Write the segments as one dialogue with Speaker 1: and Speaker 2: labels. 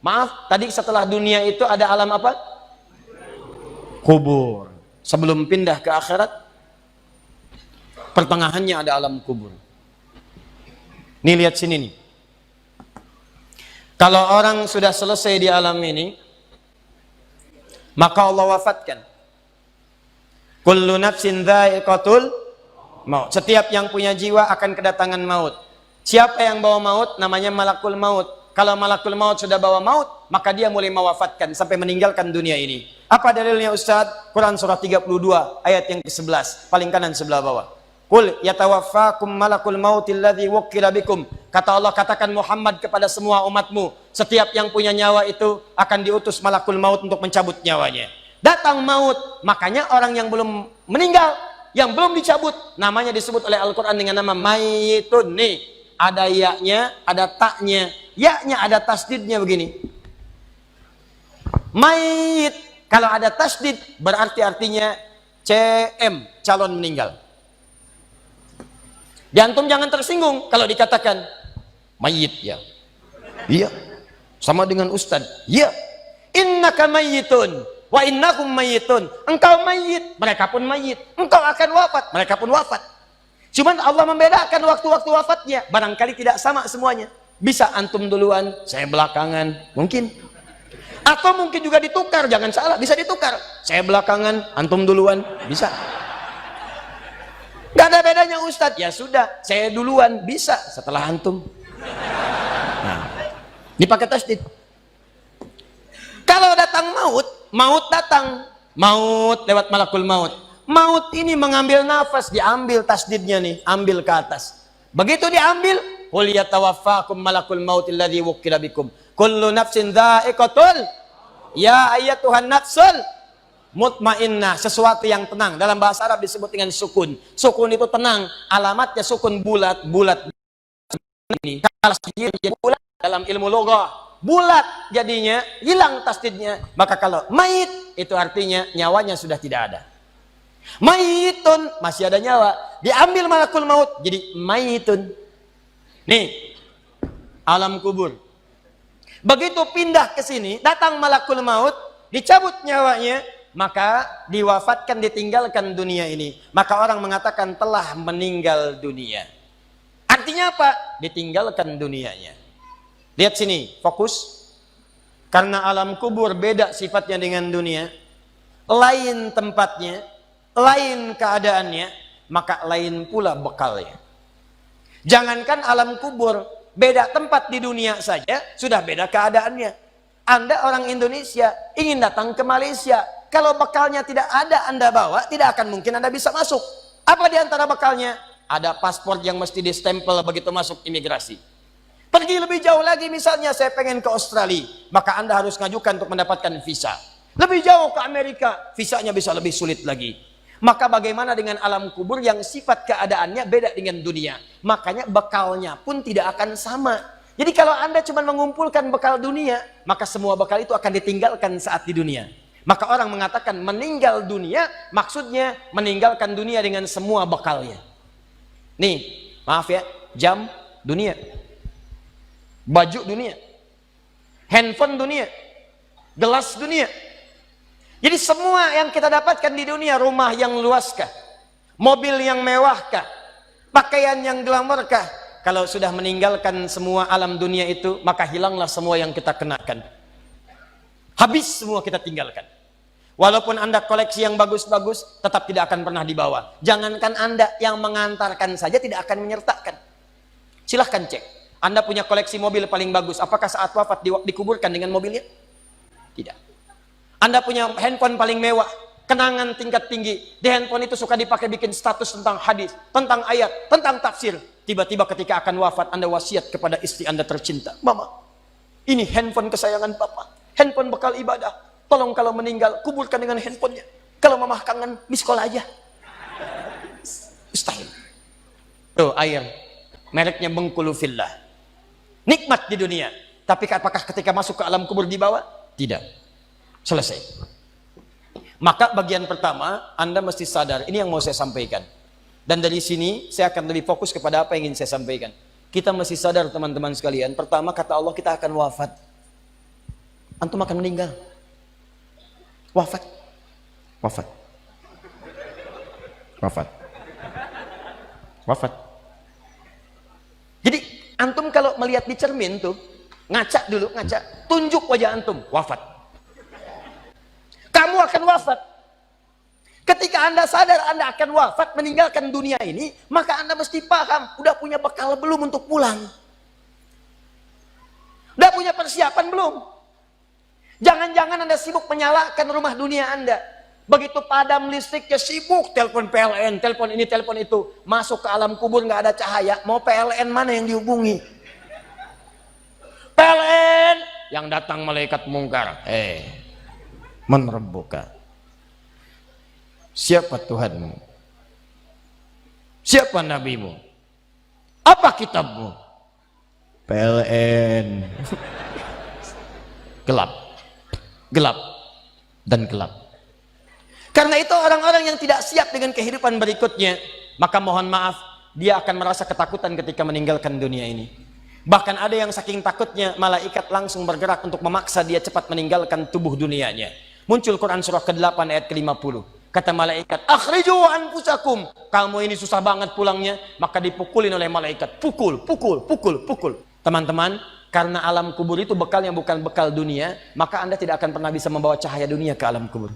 Speaker 1: Maaf, tadi setelah dunia itu ada alam apa? Kubur. Sebelum pindah ke akhirat, pertengahannya ada alam kubur. Nih lihat sini nih. Kalau orang sudah selesai di alam ini, maka Allah wafatkan. Kullu nafsin dha'iqatul maut. Setiap yang punya jiwa akan kedatangan maut. Siapa yang bawa maut? Namanya malakul maut. Kalau malakul maut sudah bawa maut, maka dia mulai mewafatkan sampai meninggalkan dunia ini. Apa dalilnya Ustaz? Quran surah 32 ayat yang ke-11, paling kanan sebelah bawah. Qul yatawaffakum malakul mautil ladzi wukkila bikum. Kata Allah, katakan Muhammad kepada semua umatmu, setiap yang punya nyawa itu akan diutus malakul maut untuk mencabut nyawanya. Datang maut, makanya orang yang belum meninggal, yang belum dicabut, namanya disebut oleh Al-Quran dengan nama mayitun. Nih, ada ya-nya, ada taknya. Ya-nya ada tasdidnya begini. Mayit, kalau ada tasdid, berarti artinya CM, calon meninggal. Jantung jangan tersinggung kalau dikatakan mayit ya. Iya. Sama dengan ustaz. Iya. Innaka mayyitun wa innakum mayyitun. Engkau mayit, mereka pun mayit. Engkau akan wafat, mereka pun wafat. Cuman Allah membedakan waktu-waktu wafatnya. Barangkali tidak sama semuanya. Bisa antum duluan, saya belakangan, mungkin. Atau mungkin juga ditukar, jangan salah, bisa ditukar. Saya belakangan, antum duluan, bisa. Gak ada bedanya Ustadz. Ya sudah, saya duluan, bisa setelah antum. Nah, dipakai tasdid. Kalau datang maut, maut datang, maut lewat malakul maut. Maut ini mengambil nafas, diambil tasdidnya nih, ambil ke atas. Begitu diambil, qul yatawaffakum malakul mautil ladzi wukkila bikum. Kullu nafsin dha'iqatul. Ya ayyatuhan nafsul mutmainnah, sesuatu yang tenang. Dalam bahasa Arab disebut dengan sukun. Sukun itu tenang, alamatnya sukun bulat. Bulat ini kalau jadi bulat dalam ilmu loghah, bulat jadinya hilang tasdidnya. Maka kalau mayit itu artinya nyawanya sudah tidak ada. Mayitun masih ada nyawa, diambil malakul maut jadi mayitun. Nih alam kubur. Begitu pindah ke sini, datang malakul maut, dicabut nyawanya, maka diwafatkan, ditinggalkan dunia ini. Maka orang mengatakan telah meninggal dunia. Artinya apa? Ditinggalkan dunianya. Lihat sini, fokus. Karena alam kubur beda sifatnya dengan dunia, lain tempatnya, lain keadaannya, maka lain pula bekalnya. Jangankan alam kubur, beda tempat di dunia saja sudah beda keadaannya. Anda orang Indonesia ingin datang ke Malaysia, kalau bekalnya tidak ada Anda bawa, tidak akan mungkin Anda bisa masuk. Apa di antara bekalnya? Ada paspor yang mesti distempel begitu masuk imigrasi. Pergi lebih jauh lagi, misalnya saya pengen ke Australia, maka Anda harus ngajukan untuk mendapatkan visa. Lebih jauh ke Amerika, visanya bisa lebih sulit lagi. Maka bagaimana dengan alam kubur yang sifat keadaannya beda dengan dunia? Makanya bekalnya pun tidak akan sama. Jadi kalau Anda cuma mengumpulkan bekal dunia, maka semua bekal itu akan ditinggalkan saat di dunia. Maka orang mengatakan meninggal dunia, maksudnya meninggalkan dunia dengan semua bekalnya. Nih, maaf ya, jam dunia, baju dunia, handphone dunia, gelas dunia. Jadi semua yang kita dapatkan di dunia, rumah yang luaskah, mobil yang mewahkah, pakaian yang glamourkah, kalau sudah meninggalkan semua alam dunia itu, maka hilanglah semua yang kita kenakan. Habis semua kita tinggalkan. Walaupun Anda koleksi yang bagus-bagus, tetap tidak akan pernah dibawa. Jangankan Anda, yang mengantarkan saja tidak akan menyertakan. Silahkan cek. Anda punya koleksi mobil paling bagus, apakah saat wafat dikuburkan dengan mobilnya? Tidak. Anda punya handphone paling mewah, kenangan tingkat tinggi. Di handphone itu suka dipakai bikin status tentang hadis, tentang ayat, tentang tafsir. Tiba-tiba ketika akan wafat, Anda wasiat kepada istri Anda tercinta. Mama, ini handphone kesayangan Papa. Handphone bekal ibadah. Tolong kalau meninggal, kuburkan dengan handphonenya. Kalau Mama kangen, miss call aja. Mustahil. Tuh air, mereknya Bengkulu Fillah. Nikmat di dunia. Tapi apakah ketika masuk ke alam kubur dibawa? Tidak. Selesai. Maka bagian pertama, Anda mesti sadar, ini yang mau saya sampaikan. Dan dari sini, saya akan lebih fokus kepada apa yang ingin saya sampaikan. Kita mesti sadar teman-teman sekalian, pertama kata Allah kita akan wafat. antum akan meninggal. Wafat. Wafat. Wafat. Wafat. Jadi antum kalau melihat di cermin tuh, ngaca dulu, ngaca, tunjuk wajah antum, wafat. Kamu akan wafat. Ketika Anda sadar Anda akan wafat, meninggalkan dunia ini, maka Anda mesti paham, udah punya bekal belum untuk pulang? Udah punya persiapan belum? Jangan-jangan Anda sibuk menyalakan rumah dunia Anda. Begitu padam listriknya, sibuk telepon PLN, telepon ini, telepon itu. Masuk ke alam kubur nggak ada cahaya, mau PLN mana yang dihubungi? PLN yang datang malaikat mungkar. Menerbuka. Siapa Tuhanmu? Siapa nabimu? Apa kitabmu? PLN. Gelap. Gelap dan gelap. Karena itu orang-orang yang tidak siap dengan kehidupan berikutnya, maka mohon maaf, dia akan merasa ketakutan ketika meninggalkan dunia ini. Bahkan ada yang saking takutnya, malaikat langsung bergerak untuk memaksa dia cepat meninggalkan tubuh dunianya. Muncul Quran surah ke-8 ayat ke-50. Kata malaikat, akhriju anfusakum. Kamu ini susah banget pulangnya, maka dipukulin oleh malaikat. Pukul, pukul, pukul, pukul. Teman-teman, karena alam kubur itu bekalnya bukan bekal dunia, maka Anda tidak akan pernah bisa membawa cahaya dunia ke alam kubur.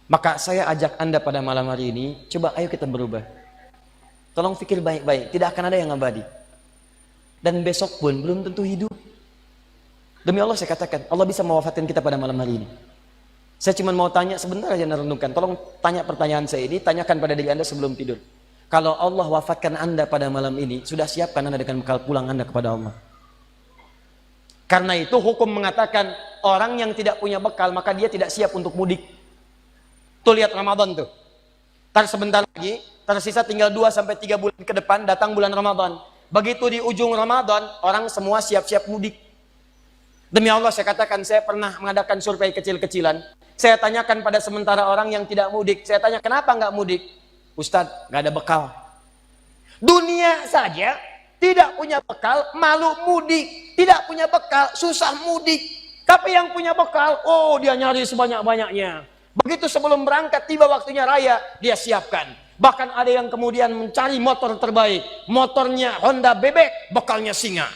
Speaker 1: Maka saya ajak Anda pada malam hari ini, coba ayo kita berubah. Tolong pikir baik-baik, tidak akan ada yang abadi. Dan besok pun belum tentu hidup. Demi Allah saya katakan, Allah bisa mewafatkan kita pada malam hari ini. Saya cuma mau tanya sebentar aja merenungkan. Tolong tanya pertanyaan saya ini, tanyakan pada diri Anda sebelum tidur. Kalau Allah wafatkan Anda pada malam ini, sudah siapkan Anda dengan bekal pulang Anda kepada Allah. Karena itu hukum mengatakan, orang yang tidak punya bekal, maka dia tidak siap untuk mudik. Tuh lihat Ramadan tuh. Ntar sebentar lagi, tersisa tinggal 2-3 bulan ke depan, datang bulan Ramadan. Begitu di ujung Ramadan, orang semua siap-siap mudik. Demi Allah saya katakan, saya pernah mengadakan survei kecil-kecilan. Saya tanyakan pada sementara orang yang tidak mudik. Saya tanya, kenapa nggak mudik? Ustadz, nggak ada bekal. Dunia saja tidak punya bekal, malu mudik. Tidak punya bekal, susah mudik. Tapi yang punya bekal, oh dia nyari sebanyak-banyaknya. Begitu sebelum berangkat, tiba waktunya raya, dia siapkan. Bahkan ada yang kemudian mencari motor terbaik. Motornya Honda bebek, bekalnya singa.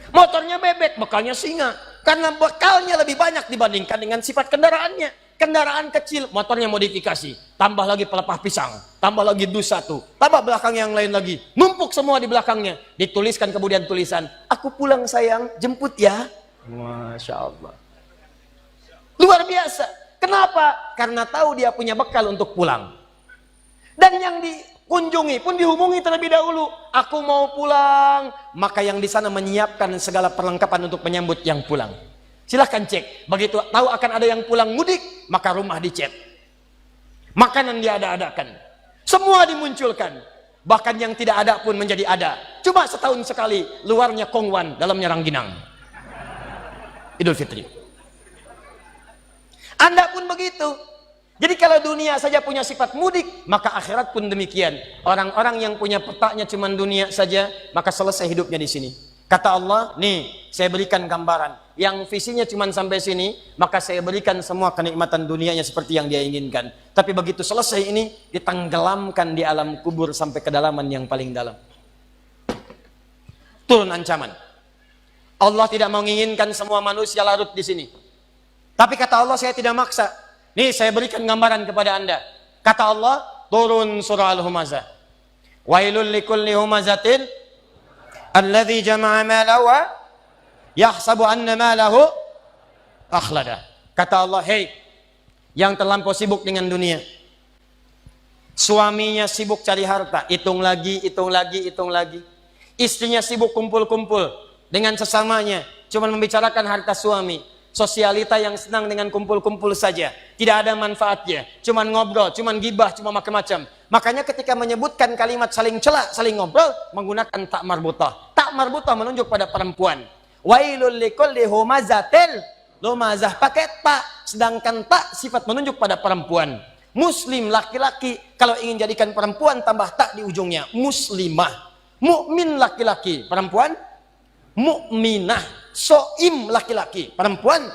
Speaker 1: Motornya bebek, bekalnya singa. Karena bekalnya lebih banyak dibandingkan dengan sifat kendaraannya. Kendaraan kecil, motornya modifikasi. Tambah lagi pelepah pisang. Tambah lagi dus 1. Tambah belakang yang lain lagi. Numpuk semua di belakangnya. Dituliskan kemudian tulisan, aku pulang sayang, jemput ya. Masya Allah. Luar biasa. Kenapa? Karena tahu dia punya bekal untuk pulang. Dan yang dikunjungi pun dihubungi terlebih dahulu. Aku mau pulang. Maka yang di sana menyiapkan segala perlengkapan untuk menyambut yang pulang. Silahkan cek. Begitu tahu akan ada yang pulang mudik, maka rumah dicet. Makanan diada-adakan. Semua dimunculkan. Bahkan yang tidak ada pun menjadi ada. Cuma setahun sekali. Luarnya kongwan, dalamnya rangginang. Idul Fitri. Anda pun begitu. Jadi kalau dunia saja punya sifat mudik, maka akhirat pun demikian. Orang-orang yang punya petaknya cuma dunia saja, maka selesai hidupnya di sini. Kata Allah, nih saya berikan gambaran. Yang visinya cuma sampai sini, maka saya berikan semua kenikmatan dunianya seperti yang dia inginkan. Tapi begitu selesai ini, ditenggelamkan di alam kubur sampai kedalaman yang paling dalam. Turun ancaman. Allah tidak menginginkan semua manusia larut di sini. Tapi kata Allah, saya tidak maksa. Nih saya berikan gambaran kepada Anda. Kata Allah, turun surah Al-Humazah. Wailul likulli humazatin alladzi jama'a malahu yahsabu anna malahu akhlada. Kata Allah, hei yang terlampau sibuk dengan dunia. Suaminya sibuk cari harta, hitung lagi, hitung lagi, hitung lagi. Istrinya sibuk kumpul-kumpul dengan sesamanya, cuma membicarakan harta suami. Sosialita yang senang dengan kumpul-kumpul saja, tidak ada manfaatnya, cuman ngobrol, cuman gibah, cuma macam-macam. Makanya ketika menyebutkan kalimat saling cela, saling ngobrol, menggunakan tak marbutah. Tak marbutah menunjuk pada perempuan. Wailul likulli humazatil lumazah, pakai tak, sedangkan tak sifat menunjuk pada perempuan. Muslim laki-laki, kalau ingin jadikan perempuan tambah tak di ujungnya. Muslimah. Mukmin laki-laki, perempuan mukminah. soim laki-laki, perempuan.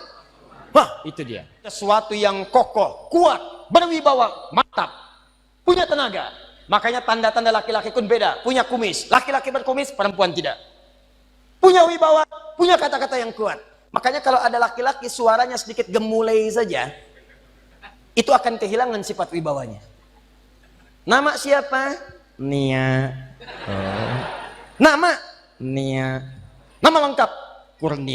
Speaker 1: Wah, itu dia. Sesuatu yang kokoh, kuat, berwibawa, mantap, punya tenaga. Makanya tanda-tanda laki-laki pun beda. Punya kumis, laki-laki berkumis, perempuan tidak. Punya wibawa, punya kata-kata yang kuat. Makanya kalau ada laki-laki suaranya sedikit gemulai saja, itu akan kehilangan sifat wibawanya. Nama siapa? Nia. Oh. Nama? Nia. Nama lengkap? Kurnia.